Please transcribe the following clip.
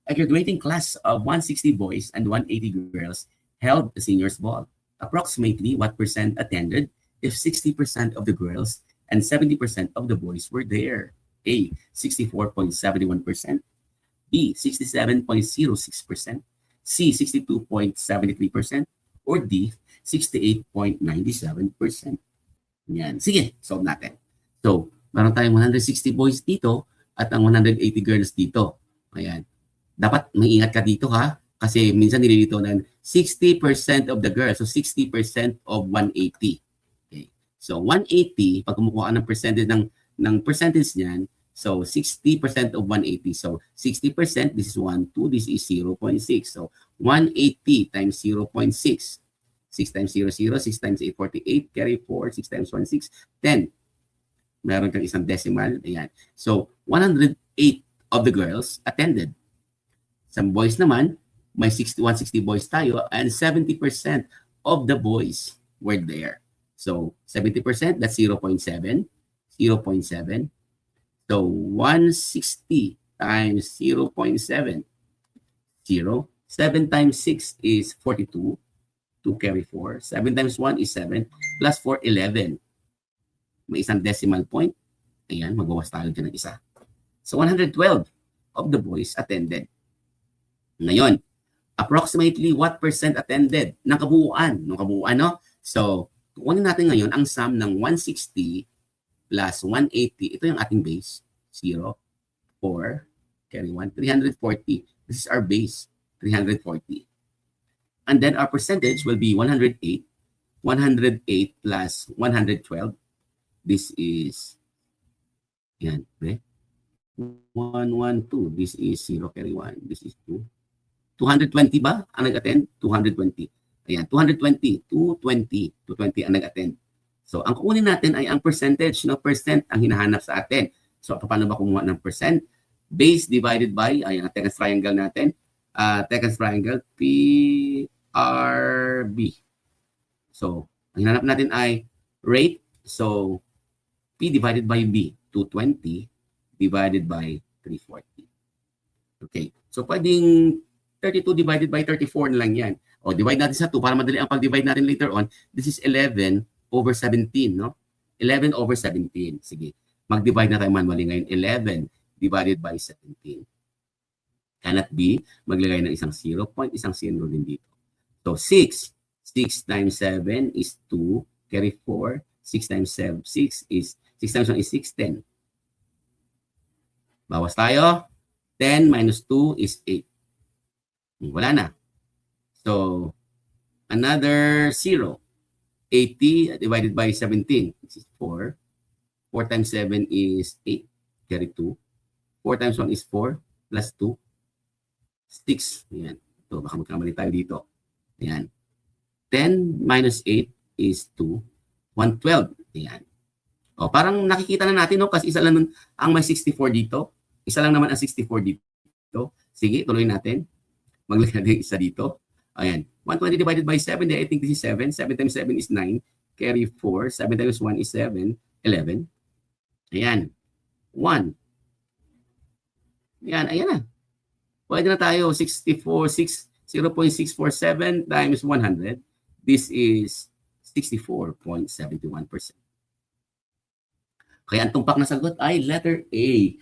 A graduating class of 160 boys and 180 girls held the seniors ball. Approximately what percent attended if 60% of the girls and 70% of the boys were there? A, 64.71%, B, 67.06%, C, 62.73%, or D, 68.97%. Yan. Sige, solve natin. So, meron tayong 160 boys dito at ang 180 girls dito. Ayan. Dapat maingat ka dito ha, kasi minsan nililito ng 60% of the girls, so 60% of 180. Okay. So 180, pag kumukuha ng percentage ng percentage niyan, so 60% of 180. So 60%, this is 1, 2, this is 0.6. So 180 times 0.6. 6 times 0, 0, 6 times 8, 48, carry 4, 6 times 1, 6, 10. Meron kang isang decimal. Ayan. So 108 of the girls attended. Some boys naman, may 160 boys tayo, and 70% of the boys were there. So, 70%, that's 0.7. 0.7. So, 160 times 0.7. 0. 7 times 6 is 42. 2 carry 4. 7 times 1 is 7. Plus 4, 11. May isang decimal point. Ayan, magawas tayo dyan ng isa. So, 112 of the boys attended. Ngayon, approximately what percent attended ng kabuuan? Ng kabuuan, no? So, kukunin natin ngayon ang sum ng 160 plus 180. Ito yung ating base. 0, 4, carry 1, 340. This is our base, 340. And then our percentage will be 108. 108 plus 112. This is, yan, okay? 112. This is 0, carry 1. This is 2. 220 ba ang nag-attend? 220. Ayan, 220. 220. 220 ang nag-attend. So, ang kukunin natin ay ang percentage, no? Percent ang hinahanap sa atin. So, paano ba kumuha ng percent? Base divided by, ayan, ang Tecans triangle natin. Tecans triangle, PRB. So, ang hinahanap natin ay rate. So, P divided by B, 220 divided by 340. Okay. So, pwedeng 32 divided by 34 na lang yan. O, divide natin sa 2 para madali ang pag-divide natin later on. This is 11 over 17, no? 11 over 17. Sige. Mag-divide na tayo manually ngayon. 11 divided by 17. Cannot be. Maglagay ng isang 0 point, isang 0 din dito. So, 6. 6 times 7 is 2. Carry 4. 6 times 7, 6 is, 6 times 1 is 6, 10. Bawas tayo. 10 minus 2 is 8. Wala na. So, another 0. 80 divided by 17. This is 4. 4 times 7 is 8. Carry 2. 4 times 1 is 4. Plus 2. 6. Ayan. So, baka magkamali tayo dito. Ayan. 10 minus 8 is 2. 112. Ayan. O, parang nakikita na natin, no? Kasi isa lang ang may 64 dito. Isa lang naman ang 64 dito. Sige, tuloy natin. Maglagay natin isa dito. Ayan. 120 divided by 7. I think this is 7. 7 times 7 is 9. Carry 4. 7 times 1 is 7. 11. Ayan. 1. Ayan. Ayan na. Pwede na tayo. 0.647 times 100. This is 64.71%. Kaya ang tumpak na sagot ay letter A.